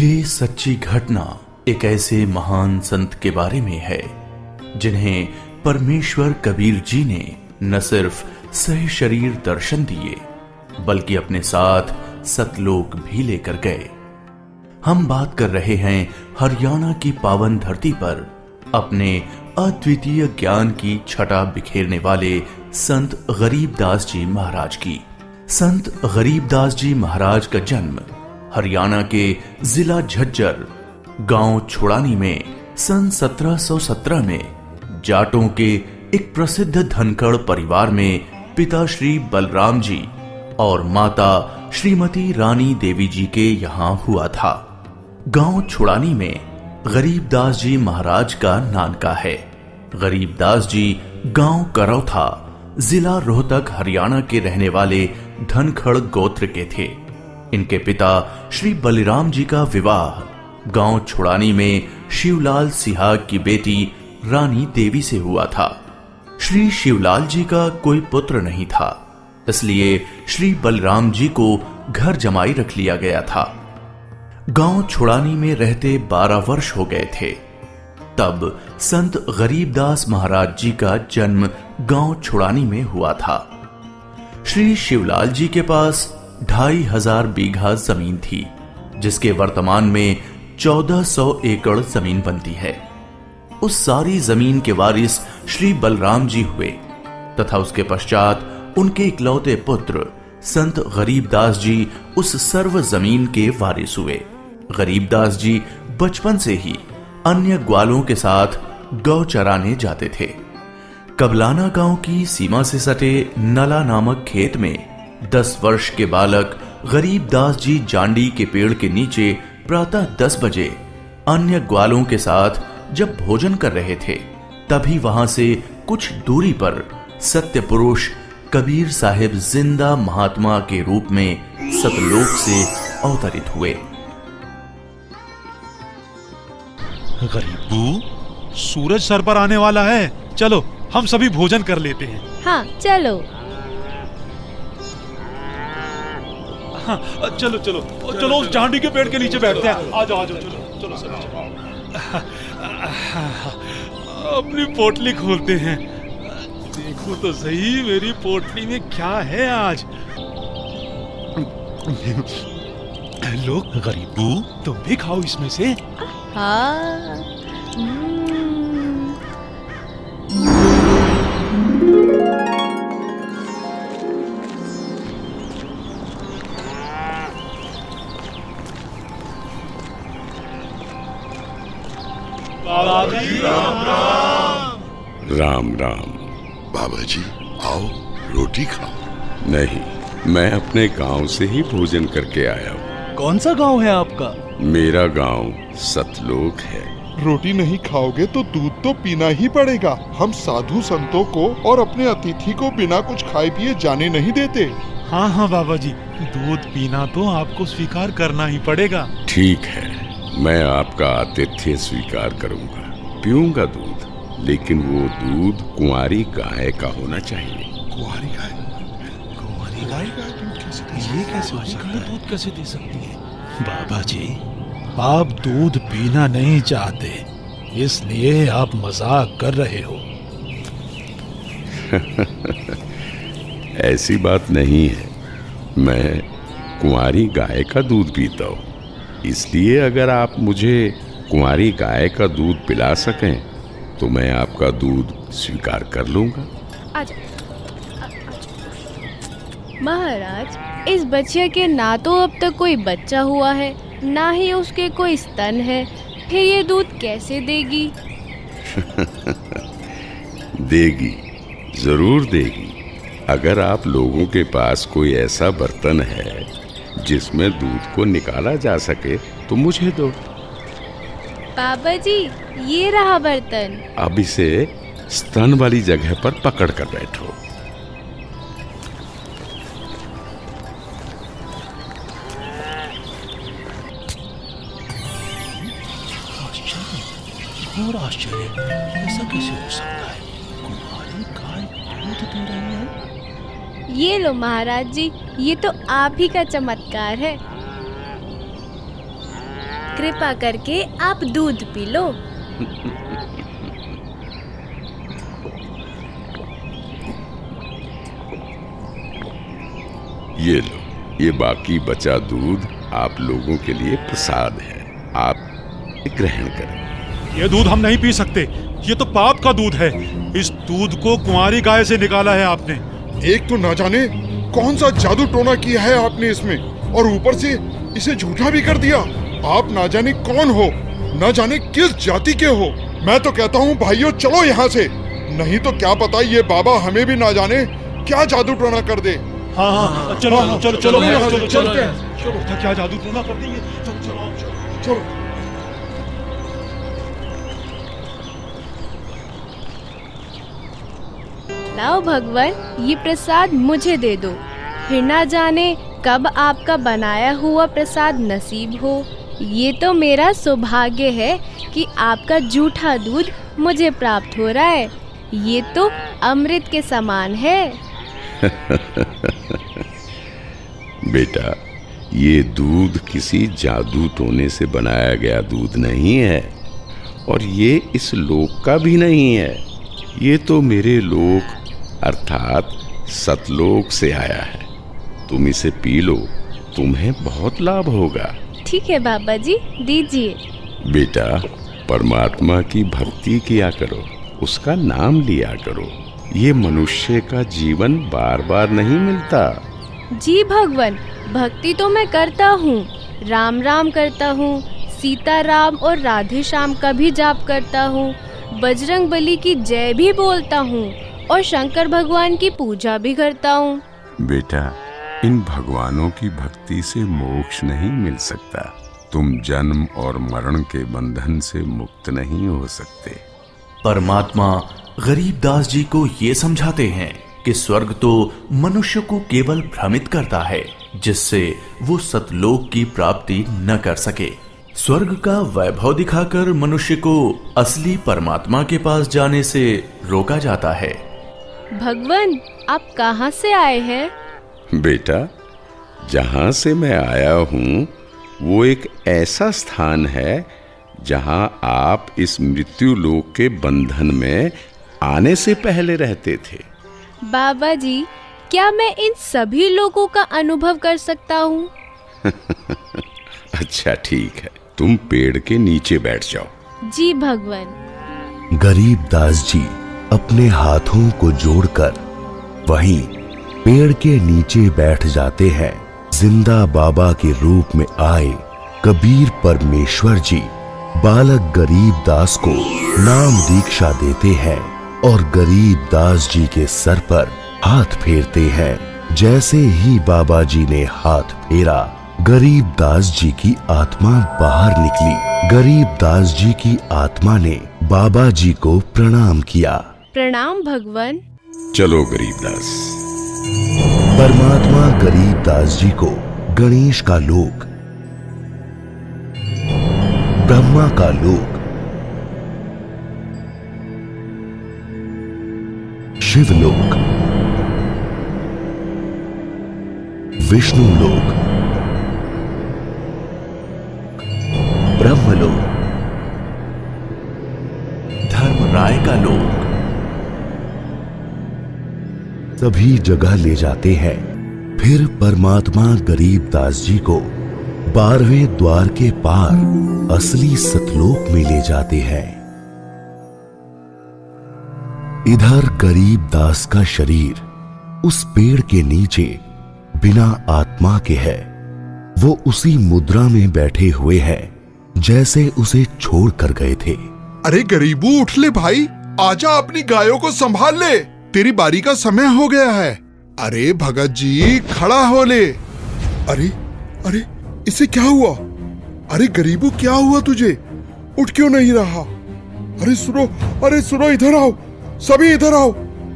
ये सच्ची घटना एक ऐसे महान संत के बारे में है जिन्हें परमेश्वर कबीर जी ने न सिर्फ सह शरीर दर्शन दिए बल्कि अपने साथ सतलोक भी लेकर गए। हम बात कर रहे हैं हरियाणा की पावन धरती पर अपने अद्वितीय ज्ञान की छटा बिखेरने वाले संत गरीबदास जी महाराज की। संत गरीबदास जी महाराज का जन्म हरियाणा के जिला झज्जर गांव छुड़ानी में सन 1717 में जाटों के एक प्रसिद्ध धनखड़ परिवार में पिता श्री बलराम जी और माता श्रीमती रानी देवी जी के यहाँ हुआ था। गांव छुड़ानी में गरीबदास जी महाराज का नानका है। गरीबदास जी गांव करौथा जिला रोहतक हरियाणा के रहने वाले धनखड़ गोत्र के थे। इनके पिता श्री बलिराम जी का विवाह गांव छुड़ानी में शिवलाल सिहाग की बेटी रानी देवी से हुआ था। श्री शिवलाल जी का कोई पुत्र नहीं था, इसलिए श्री बलराम जी को घर जमाई रख लिया गया था। गांव छुड़ानी में रहते 12 वर्ष हो गए थे तब संत गरीबदास महाराज जी का जन्म गांव छुड़ानी में हुआ था। श्री शिवलाल जी के पास 2500 बीघा जमीन थी, जिसके वर्तमान में 1400 एकड़ जमीन बनती है। उस सारी जमीन के वारिस श्री बलराम जी हुए तथा उसके पश्चात उनके इकलौते पुत्र संत गरीबदास जी उस सर्व जमीन के वारिस हुए। गरीबदास जी बचपन से ही अन्य ग्वालों के साथ गौ चराने जाते थे। कबलाना गांव की सीमा से सटे नला नामक खेत में 10 वर्ष के बालक गरीबदास जी जांडी के पेड़ के नीचे प्रातः 10 बजे अन्य ग्वालों के साथ जब भोजन कर रहे थे, तभी वहां से कुछ दूरी पर सत्य पुरुष कबीर साहिब जिंदा महात्मा के रूप में सतलोक से अवतरित हुए। गरीबू, सूरज सर पर आने वाला है, चलो हम सभी भोजन कर लेते हैं। हाँ चलो। हाँ, चलो चलो चलो उस जांडी के पेड़ के नीचे बैठते हैं। आ जाओ चलो चलो चलो। अपनी पोटली खोलते हैं, देखो तो सही मेरी पोटली में क्या है आज। लो गरीबू, तुम भी खाओ इसमें से। हाँ। राम राम। बाबा जी आओ, रोटी खाओ। नहीं, मैं अपने गांव से ही भोजन करके आया हूँ। कौन सा गांव है आपका? मेरा गांव सतलोक है। रोटी नहीं खाओगे तो दूध तो पीना ही पड़ेगा। हम साधु संतों को और अपने अतिथि को बिना कुछ खाए पिए जाने नहीं देते। हाँ हाँ बाबा जी, दूध पीना तो आपको स्वीकार करना ही पड़ेगा। ठीक है, मैं आपका आतिथ्य स्वीकार करूंगा, पीऊंगा दूध, लेकिन वो दूध कुंवारी गाय का होना चाहिए। कुंवारी गाय? कुंवारी गाय? ये कैसे हो सकता है? दूध कैसे दे सकती है? बाबा जी, आप दूध पीना नहीं चाहते, इसलिए आप मजाक कर रहे हो। ऐसी बात नहीं है, मैं कुंवारी गाय का दूध पीता हूँ, इसलिए अगर आप मुझे कुंवारी गाय का दूध पिला सकें तो मैं आपका दूध स्वीकार कर लूंगा। आजा। महाराज, इस बच्चे के ना तो अब तक कोई बच्चा हुआ है, ना ही उसके कोई स्तन है, फिर ये दूध कैसे देगी? देगी, जरूर देगी। अगर आप लोगों के पास कोई ऐसा बर्तन है जिसमें दूध को निकाला जा सके तो मुझे दो। बाबा जी, ये रहा बर्तन। अब इसे स्तन वाली जगह पर पकड़ कर बैठो। घोर आश्चर्य, ऐसा कैसे हो सकता है? कुंवारी गाय दूध दे रही है। ये लो महाराज जी, ये तो आप ही का चमत्कार है। कृपा करके आप दूध पी लो। ये लो, ये बाकी बचा दूध आप लोगों के लिए प्रसाद है, आप ग्रहण करें। ये दूध हम नहीं पी सकते, ये तो पाप का दूध है। इस दूध को कुंवारी गाय से निकाला है आपने। एक तो ना जाने कौन सा जादू टोना किया है आपने इसमें, और ऊपर से इसे झूठा भी कर दिया। आप ना जाने कौन हो, ना जाने किस जाति के हो। मैं तो कहता हूँ भाइयों चलो यहाँ से, नहीं तो क्या पता ये बाबा हमें भी ना जाने क्या जादू टोना कर दे। हाँ, चलो चलो चलो चलो चलो चलो, क्या जादू टोना कर देंगे। चलो। लाओ भगवान, ये प्रसाद मुझे दे दो, फिर ना जाने कब आपका बनाया हुआ प्रसाद नसीब हो। ये तो मेरा सौभाग्य है कि आपका जूठा दूध मुझे प्राप्त हो रहा है। ये तो अमृत के समान है। बेटा, ये दूध किसी जादू टोने से बनाया गया दूध नहीं है, और ये इस लोक का भी नहीं है। ये तो मेरे लोक अर्थात सतलोक से आया है। तुम इसे पी लो, तुम्हें बहुत लाभ होगा। ठीक है बाबा जी, दीजिए। बेटा, परमात्मा की भक्ति किया करो, उसका नाम लिया करो। ये मनुष्य का जीवन बार बार नहीं मिलता। जी भगवान, भक्ति तो मैं करता हूँ, राम राम करता हूँ, सीता राम और राधे श्याम का भी जाप करता हूँ, बजरंग बली की जय भी बोलता हूँ और शंकर भगवान की पूजा भी करता हूँ। बेटा, इन भगवानों की भक्ति से मोक्ष नहीं मिल सकता। तुम जन्म और मरण के बंधन से मुक्त नहीं हो सकते। परमात्मा गरीबदास जी को ये समझाते हैं कि स्वर्ग तो मनुष्य को केवल भ्रमित करता है, जिससे वो सतलोक की प्राप्ति न कर सके। स्वर्ग का वैभव दिखाकर मनुष्य को असली परमात्मा के पास जाने से रोका जाता है। भगवान, आप कहाँ से आए हैं? बेटा, जहाँ से मैं आया हूँ वो एक ऐसा स्थान है जहाँ आप इस मृत्यु लोक के बंधन में आने से पहले रहते थे। बाबा जी, क्या मैं इन सभी लोगों का अनुभव कर सकता हूँ? अच्छा ठीक है, तुम पेड़ के नीचे बैठ जाओ। जी भगवान। गरीबदास जी अपने हाथों को जोड़कर वहीं पेड़ के नीचे बैठ जाते हैं। जिंदा बाबा के रूप में आए कबीर परमेश्वर जी बालक गरीबदास को नाम दीक्षा देते हैं और गरीबदास जी के सर पर हाथ फेरते हैं। जैसे ही बाबा जी ने हाथ फेरा, गरीबदास जी की आत्मा बाहर निकली। गरीबदास जी की आत्मा ने बाबा जी को प्रणाम किया। प्रणाम भगवान। चलो गरीबदास। परमात्मा गरीबदास जी को गणेश का लोक, ब्रह्मा का लोक, शिवलोक, विष्णु लोक, ब्रह्मलोक, धर्मराय का लोक, सभी जगह ले जाते हैं। फिर परमात्मा गरीबदास जी को 12वें द्वार के पार असली सतलोक में ले जाते हैं। इधर गरीबदास का शरीर उस पेड़ के नीचे बिना आत्मा के है। वो उसी मुद्रा में बैठे हुए हैं जैसे उसे छोड़ कर गए थे। अरे गरीबू, उठ ले भाई, आजा, अपनी गायों को संभाल ले, तेरी बारी का समय हो गया है। अरे भगत जी, खड़ा हो ले। अरे अरे, इसे क्या हुआ? अरे गरीबू, क्या हुआ तुझे? उठ क्यों नहीं रहा? अरे सुनो, अरे सुनो, इधर आओ, सभी इधर आओ।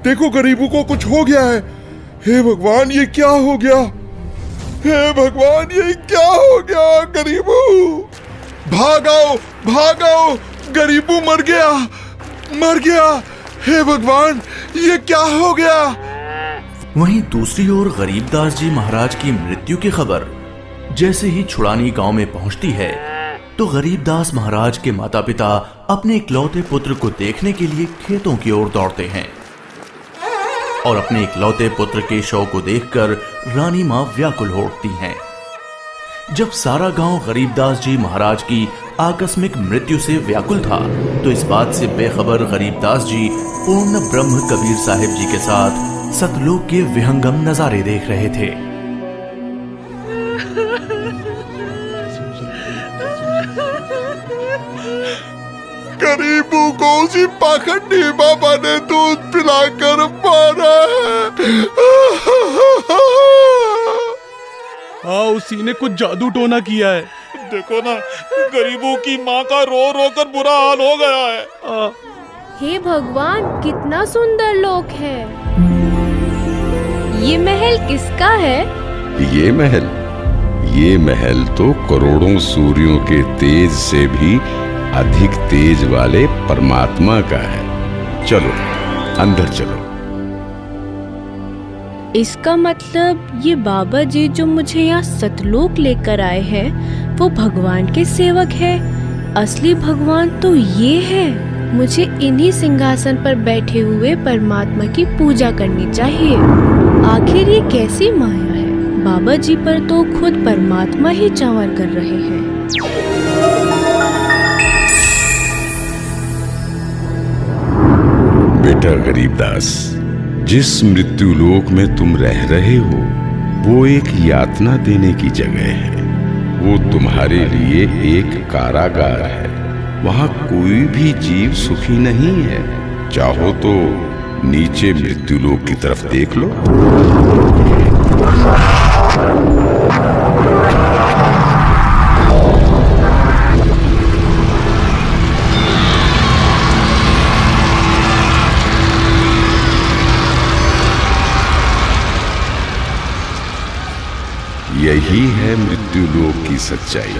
देखो गरीबू को कुछ हो गया है। हे भगवान, ये क्या हो गया? हे भगवान, ये क्या हो गया? गरीबू, भागाओ भागाओ, गरीबू मर गया, मर गया। हे भगवान, ये क्या हो गया? वहीं दूसरी ओर गरीबदास जी महाराज की मृत्यु की खबर जैसे ही छुड़ानी गांव में पहुंचती है, तो तो गरीबदास महाराज के माता पिता अपने इकलौते पुत्र को देखने के लिए खेतों की ओर दौड़ते हैं और अपने इकलौते पुत्र के शव को देखकर रानी मां व्याकुल हो उठती हैं। जब सारा गांव गरीबदास जी महाराज की आकस्मिक मृत्यु से व्याकुल था, तो इस बात से बेखबर गरीबदास जी पूर्ण ब्रह्म कबीर साहिब जी के साथ सतलोक के विहंगम नजारे देख रहे थे। गरीबों को उसी पाखंडी बाबा ने दूध पिलाकर मारा है। हाँ, उसी ने कुछ जादू टोना किया है। देखो ना, गरीबों की माँ का रो रो कर बुरा हाल हो गया है। हे भगवान, कितना सुंदर लोक है। ये महल किसका है? ये महल तो करोड़ों सूर्यों के तेज से भी अधिक तेज वाले परमात्मा का है। चलो अंदर चलो। इसका मतलब ये बाबा जी जो मुझे यहाँ सतलोक लेकर आए हैं, वो भगवान के सेवक है। असली भगवान तो ये है। मुझे इन्हीं सिंहासन पर बैठे हुए परमात्मा की पूजा करनी चाहिए। आखिर ये कैसी माया है? बाबा जी पर तो खुद परमात्मा ही चावर कर रहे हैं। बेटा गरीबदास, जिस मृत्यु लोक में तुम रह रहे हो वो एक यातना देने की जगह है। वो तुम्हारे लिए एक कारागार है। वहां कोई भी जीव सुखी नहीं है। चाहो तो नीचे मृत्यु लोक की तरफ देख लो। यही है मृत्यु लोक की सच्चाई,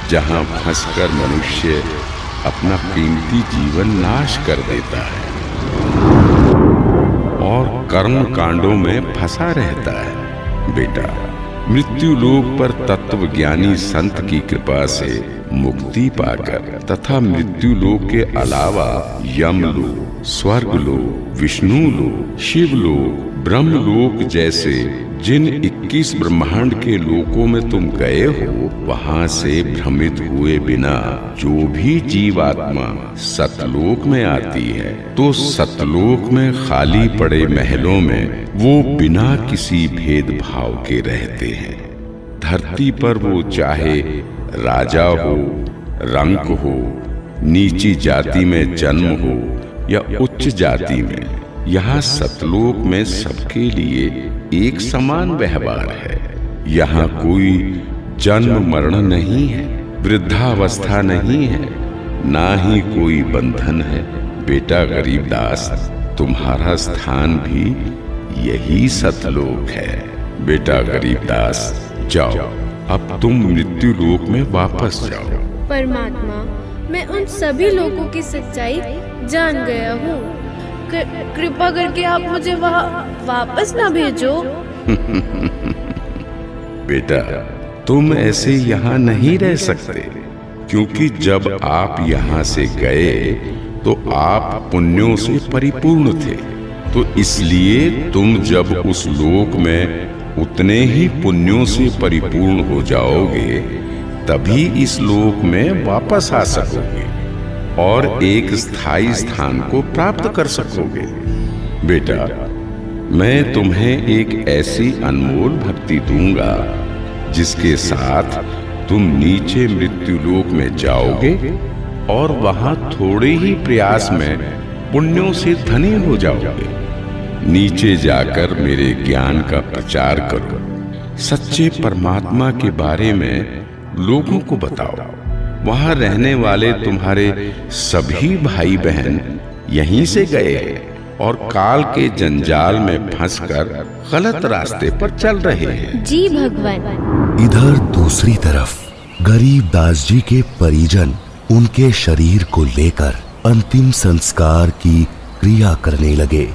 जहां फंसकर मनुष्य अपना कीमती जीवन नाश कर देता है और कर्म कांडों में फंसा रहता है। बेटा, मृत्यु लोक पर तत्वज्ञानी संत की कृपा से मुक्ति पाकर तथा मृत्यु लोक के अलावा यमलोक, स्वर्गलोक, विष्णु लोक, शिवलोक, ब्रह्मलोक जैसे जिन 21 ब्रह्मांड के लोकों में तुम गए हो, वहां से भ्रमित हुए बिना जो भी जीवात्मा सतलोक में आती है, तो सतलोक में खाली पड़े महलों में वो बिना किसी भेदभाव के रहते हैं। धरती पर वो चाहे राजा हो, रंक हो, नीची जाति में जन्म हो या उच्च जाति में, यहाँ सतलोक में सबके लिए एक समान व्यवहार है। यहाँ कोई जन्म मरण नहीं है, वृद्धावस्था नहीं है, ना ही कोई बंधन है। बेटा गरीबदास, तुम्हारा स्थान भी यही सतलोक है। बेटा गरीबदास, जाओ, अब तुम मृत्यु लोक में वापस जाओ। परमात्मा, मैं उन सभी लोगों की सच्चाई जान गया हूँ। कृपा करके आप मुझे वहाँ वापस ना भेजो। बेटा, तुम ऐसे यहाँ नहीं रह सकते, क्योंकि जब आप यहाँ से गए तो आप पुण्यों से परिपूर्ण थे। तो इसलिए तुम जब उस लोक में उतने ही पुण्यों से परिपूर्ण हो जाओगे, तभी इस लोक में वापस आ सकोगे और एक स्थायी स्थान को प्राप्त कर सकोगे। बेटा, मैं तुम्हें एक ऐसी अनमोल भक्ति दूंगा जिसके साथ तुम नीचे मृत्यु लोक में जाओगे और वहां थोड़े ही प्रयास में पुण्यों से धनी हो जाओगे। नीचे जाकर मेरे ज्ञान का प्रचार करो, सच्चे परमात्मा के बारे में लोगों को बताओ। वहां रहने वाले तुम्हारे सभी भाई बहन यहीं से गए हैं और काल के जंजाल में फंसकर गलत रास्ते पर चल रहे हैं। जी भगवान। इधर दूसरी तरफ गरीबदास जी के परिजन उनके शरीर को लेकर अंतिम संस्कार की क्रिया करने लगे।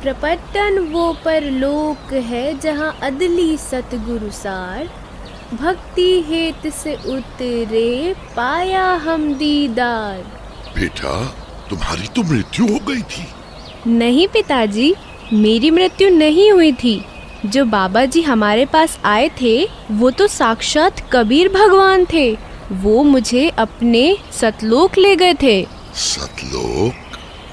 प्रपटन वो परलोक है जहाँ अदली सतगुरु सार, भक्ति हेत से उतरे पाया हम दीदार। बेटा, तुम्हारी तो मृत्यु हो गई थी। नहीं पिताजी, मेरी मृत्यु नहीं हुई थी। जो बाबा जी हमारे पास आए थे वो तो साक्षात कबीर भगवान थे। वो मुझे अपने सतलोक ले गए थे। सतलोक?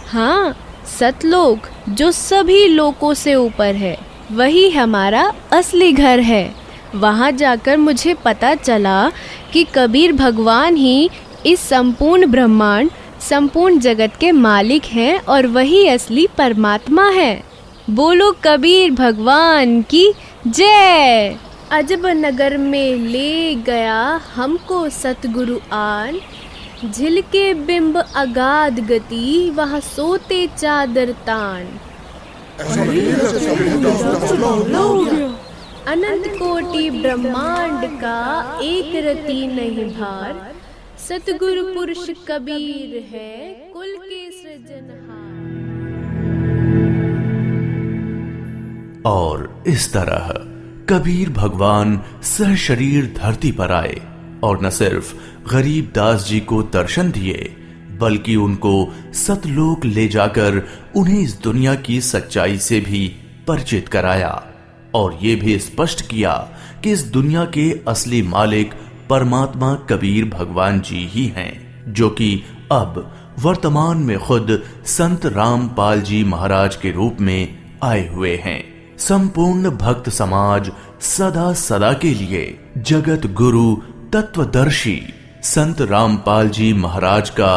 हाँ, सतलोक जो सभी लोकों से ऊपर है, वही हमारा असली घर है। वहाँ जाकर मुझे पता चला कि कबीर भगवान ही इस संपूर्ण ब्रह्मांड, संपूर्ण जगत के मालिक हैं और वही असली परमात्मा है। बोलो कबीर भगवान की जय। अजब नगर में ले गया हमको सतगुरु आन, झिलके बिंब अगाध गति वहाँ सोते चादर तान। अनंत कोटि ब्रह्मांड का एक रति नहीं भार, सतगुरु पुरुष कबीर है कुल के सृजनहार। और इस तरह कबीर भगवान सहशरीर धरती पर आए और न सिर्फ गरीब दास जी को दर्शन दिए, बल्कि उनको सतलोक ले जाकर उन्हें इस दुनिया की सच्चाई से भी परिचित कराया और ये भी स्पष्ट किया कि इस दुनिया के असली मालिक परमात्मा कबीर भगवान जी ही हैं, जो कि अब वर्तमान में खुद संत रामपाल जी महाराज के रूप में आए हुए हैं। संपूर्ण भक्त समाज सदा सदा के लिए जगत गुरु तत्वदर्शी संत रामपाल जी महाराज का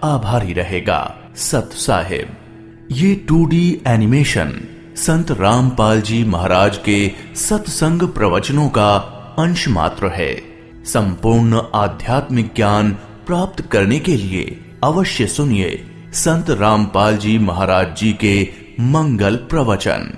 आभारी रहेगा। सत साहिब। ये 2D एनिमेशन संत रामपाल जी महाराज के सत्संग प्रवचनों का अंश मात्र है। संपूर्ण आध्यात्मिक ज्ञान प्राप्त करने के लिए अवश्य सुनिए संत रामपाल जी महाराज जी के मंगल प्रवचन।